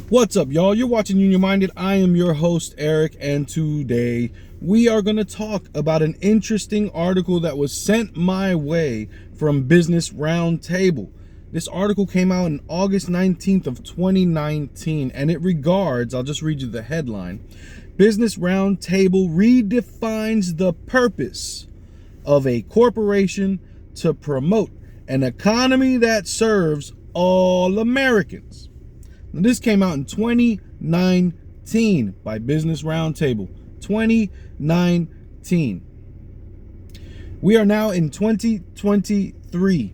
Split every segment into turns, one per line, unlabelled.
What's up, y'all? You're watching Union Minded. I am your host, Eric, and today we are going to talk about an interesting article that was sent my way from Business Roundtable. This article came out on August 19th of 2019, and it regards, I'll just read you the headline, Business Roundtable redefines the purpose of a corporation to promote an economy that serves all Americans. Now, this came out in 2019 by Business Roundtable. 2019. We are now in 2023.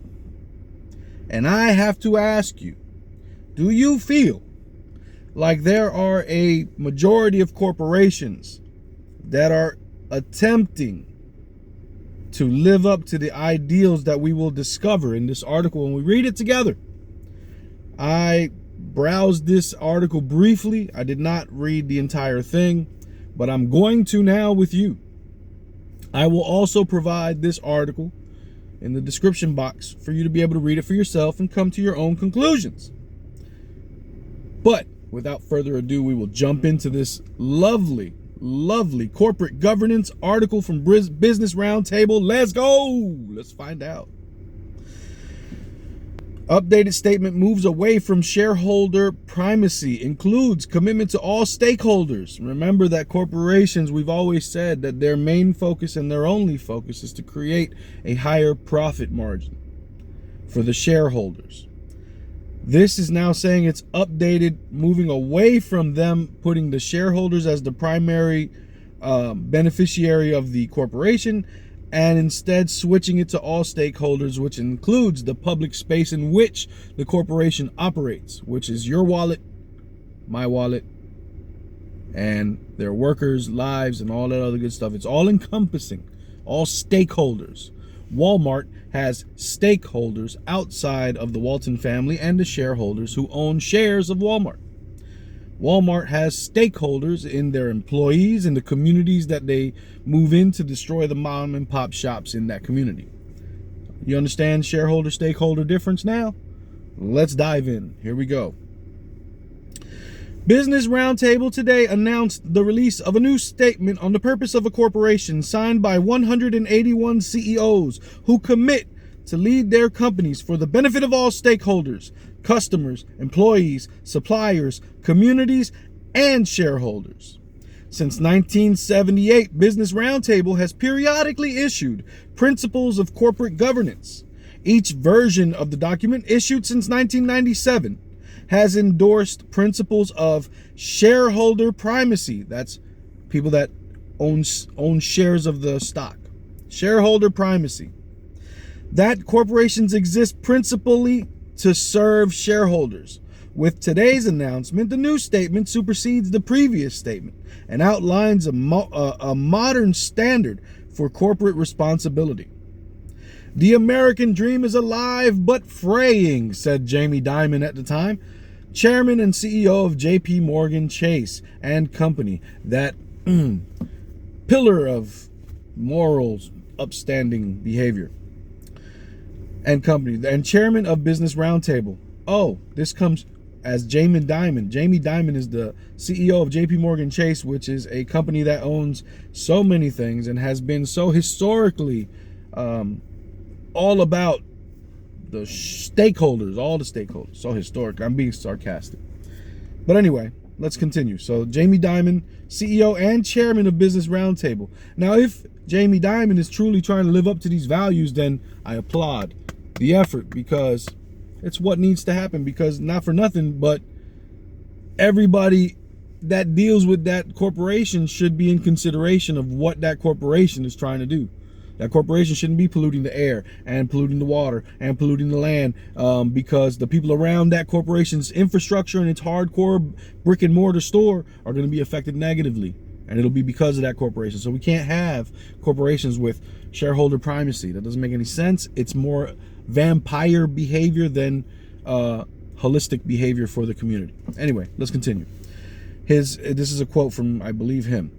And I have to ask you, do you feel like there are a majority of corporations that are attempting to live up to the ideals that we will discover in this article when we read it together? I browsed this article briefly. I did not read the entire thing, but I'm going to now with you. I will also provide this article in the description box for you to be able to read it for yourself and come to your own conclusions. But without further ado, we will jump into this lovely corporate governance article from Business Roundtable. Let's go. Let's find out. Updated statement moves away from shareholder primacy, includes commitment to all stakeholders. Remember that corporations, we've always said that their main focus and their only focus is to create a higher profit margin for the shareholders. This is now saying it's updated, moving away from them putting the shareholders as the primary beneficiary of the corporation, and instead switching it to all stakeholders, which includes the public space in which the corporation operates, which is your wallet, my wallet, and their workers' lives and all that other good stuff. It's all encompassing, all stakeholders. Walmart has stakeholders outside of the Walton family and the shareholders who own shares of Walmart. Walmart has stakeholders in their employees and the communities that they move in to destroy the mom and pop shops in that community. You understand shareholder stakeholder difference now? Let's dive in. Here we go. Business Roundtable today announced the release of a new statement on the purpose of a corporation signed by 181 CEOs who commit to lead their companies for the benefit of all stakeholders, customers, employees, suppliers, communities, and shareholders. Since 1978, Business Roundtable has periodically issued principles of corporate governance. Each version of the document, issued since 1997, has endorsed principles of shareholder primacy. That's people that own shares of the stock. Shareholder primacy. That corporations exist principally to serve shareholders. With today's announcement, the new statement supersedes the previous statement and outlines a modern standard for corporate responsibility. The American dream is alive but fraying, said Jamie Dimon at the time, chairman and CEO of J.P. Morgan Chase and Company, that pillar of morals, upstanding behavior, and company, and chairman of Business Roundtable. Oh, this comes as Jamie Dimon. Jamie Dimon is the CEO of JP Morgan Chase, which is a company that owns so many things and has been so historically all about the stakeholders, all the stakeholders. So historic. I'm being sarcastic. But anyway, let's continue. So Jamie Dimon, CEO and chairman of Business Roundtable. Now, if Jamie Dimon is truly trying to live up to these values, then I applaud the effort, because it's what needs to happen. Because not for nothing, but everybody that deals with that corporation should be in consideration of what that corporation is trying to do. That corporation shouldn't be polluting the air and polluting the water and polluting the land, because the people around that corporation's infrastructure and its hardcore brick and mortar store are going to be affected negatively. And it'll be because of that corporation. So we can't have corporations with shareholder primacy. That doesn't make any sense. It's more vampire behavior than holistic behavior for the community. Anyway, let's continue. This is a quote from, I believe, him.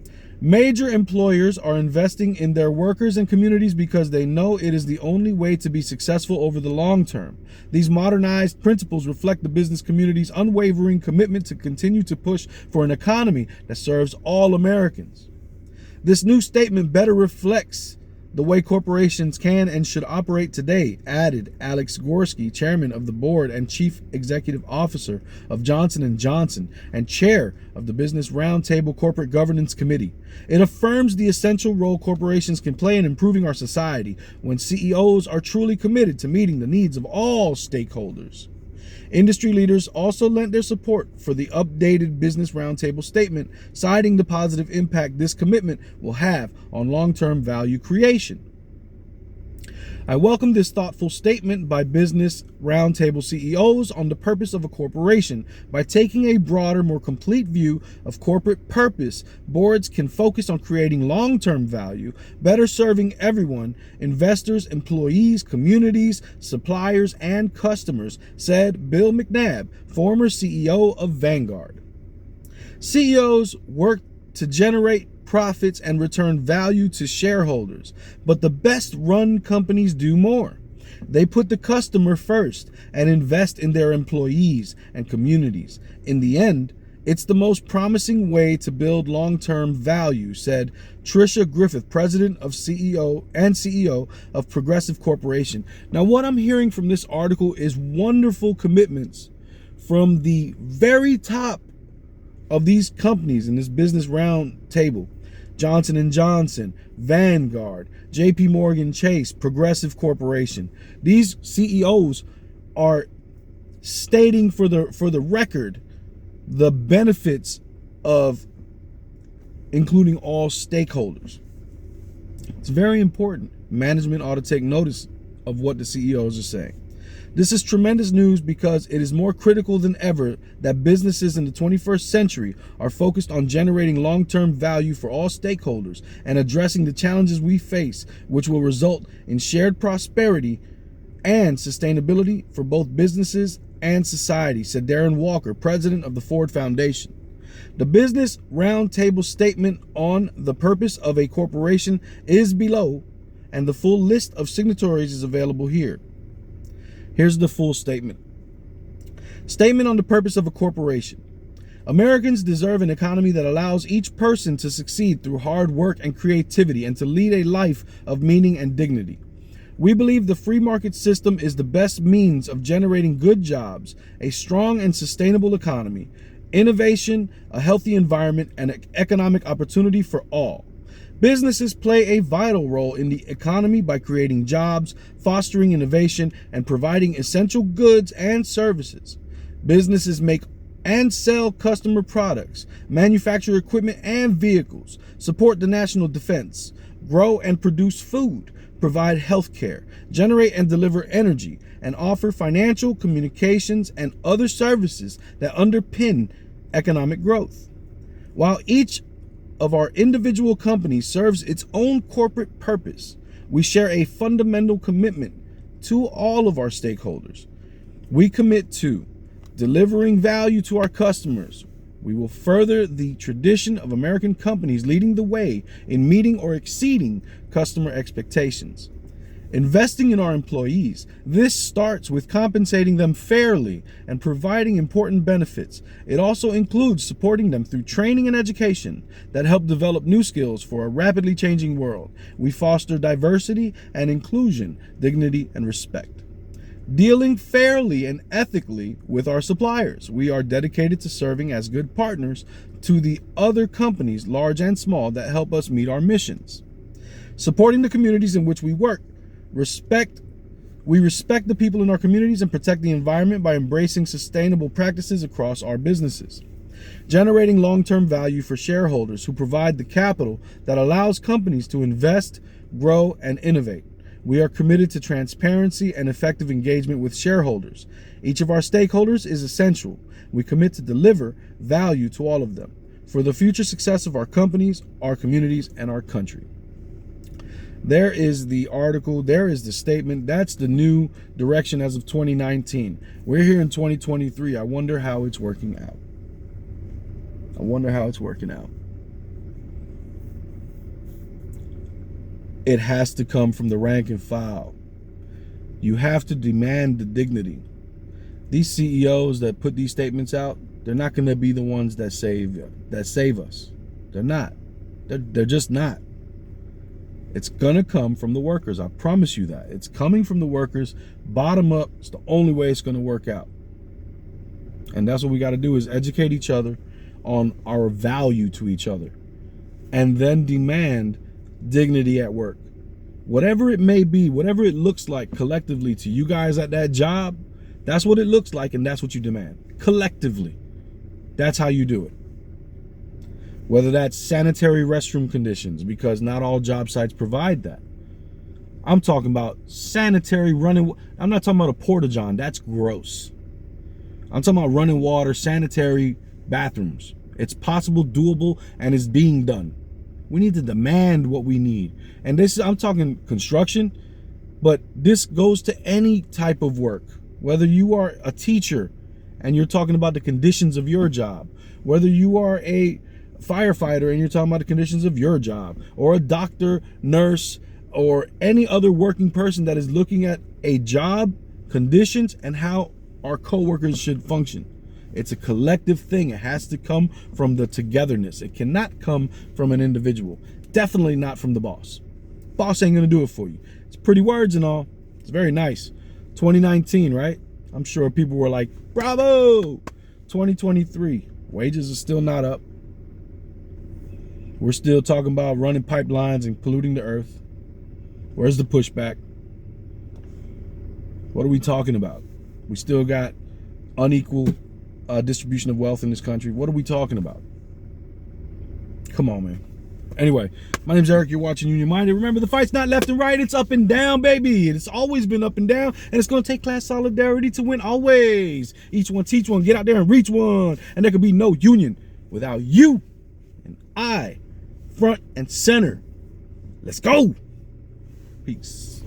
Major employers are investing in their workers and communities because they know it is the only way to be successful over the long term. These modernized principles reflect the business community's unwavering commitment to continue to push for an economy that serves all Americans. This new statement better reflects the way corporations can and should operate today, added Alex Gorski, chairman of the board and chief executive officer of Johnson & Johnson and chair of the Business Roundtable Corporate Governance Committee. It affirms the essential role corporations can play in improving our society when CEOs are truly committed to meeting the needs of all stakeholders. Industry leaders also lent their support for the updated Business Roundtable statement, citing the positive impact this commitment will have on long-term value creation. I welcome this thoughtful statement by Business Roundtable CEOs on the purpose of a corporation. By taking a broader, more complete view of corporate purpose, boards can focus on creating long-term value, better serving everyone, investors, employees, communities, suppliers, and customers, said Bill McNabb, former CEO of Vanguard. CEOs work to generate profits and return value to shareholders, but the best run companies do more. They put the customer first and invest in their employees and communities. In the end, it's the most promising way to build long-term value, said Tricia Griffith, president of CEO of Progressive Corporation. Now, what I'm hearing from this article is wonderful commitments from the very top of these companies in this business round table. Johnson & Johnson, Vanguard, JP Morgan Chase, Progressive Corporation. These CEOs are stating for the record the benefits of including all stakeholders. It's very important. Management ought to take notice of what the CEOs are saying. This is tremendous news because it is more critical than ever that businesses in the 21st century are focused on generating long-term value for all stakeholders and addressing the challenges we face, which will result in shared prosperity and sustainability for both businesses and society, said Darren Walker, president of the Ford Foundation. The Business Roundtable statement on the purpose of a corporation is below, and the full list of signatories is available here. Here's the full statement. Statement on the purpose of a corporation. Americans deserve an economy that allows each person to succeed through hard work and creativity and to lead a life of meaning and dignity. We believe the free market system is the best means of generating good jobs, a strong and sustainable economy, innovation, a healthy environment, and economic opportunity for all. Businesses play a vital role in the economy by creating jobs, fostering innovation, and providing essential goods and services. Businesses make and sell customer products, manufacture equipment and vehicles, support the national defense, grow and produce food, provide health care, generate and deliver energy, and offer financial, communications, and other services that underpin economic growth. While each of our individual companies serves its own corporate purpose, we share a fundamental commitment to all of our stakeholders. We commit to delivering value to our customers. We will further the tradition of American companies leading the way in meeting or exceeding customer expectations. Investing in our employees. This starts with compensating them fairly and providing important benefits. It also includes supporting them through training and education that help develop new skills for a rapidly changing world. We foster diversity and inclusion, dignity and respect. Dealing fairly and ethically with our suppliers. We are dedicated to serving as good partners to the other companies, large and small, that help us meet our missions. Supporting the communities in which we work. We respect the people in our communities and protect the environment by embracing sustainable practices across our businesses. Generating long-term value for shareholders who provide the capital that allows companies to invest, grow, and innovate. We are committed to transparency and effective engagement with shareholders. Each of our stakeholders is essential. We commit to deliver value to all of them for the future success of our companies, our communities, and our country. There is the article, there is the statement. That's the new direction as of 2019. We're here in 2023. I wonder how it's working out. It has to come from the rank and file. You have to demand the dignity. These CEOs that put these statements out, they're not going to be the ones that save us. They're not. They're just not. It's going to come from the workers. I promise you that. It's coming from the workers, bottom up. It's the only way it's going to work out. And that's what we got to do, is educate each other on our value to each other, and then demand dignity at work. Whatever it may be, whatever it looks like collectively to you guys at that job, that's what it looks like, and that's what you demand. Collectively. That's how you do it. Whether that's sanitary restroom conditions, because not all job sites provide that. I'm talking about sanitary running. I'm not talking about a porta-john. That's gross. I'm talking about running water, sanitary bathrooms. It's possible, doable, and it's being done. We need to demand what we need. And this, I'm talking construction, but this goes to any type of work. Whether you are a teacher and you're talking about the conditions of your job, whether you are a firefighter and you're talking about the conditions of your job, or a doctor, nurse, or any other working person that is looking at a job, conditions, and how our coworkers should function. It's a collective thing. It has to come from the togetherness. It cannot come from an individual. Definitely not from the boss. Boss ain't gonna do it for you. It's pretty words and all. It's very nice. 2019, right? I'm sure people were like, bravo! 2023, wages are still not up. We're still talking about running pipelines and polluting the earth. Where's the pushback? What are we talking about? We still got unequal distribution of wealth in this country. What are we talking about? Come on, man. Anyway, my name's Eric. You're watching Union Minded. Remember, the fight's not left and right. It's up and down, baby. It's always been up and down, and it's going to take class solidarity to win always. Each one teach one. Get out there and reach one. And there could be no union without you and I, front and center. Let's go. Peace.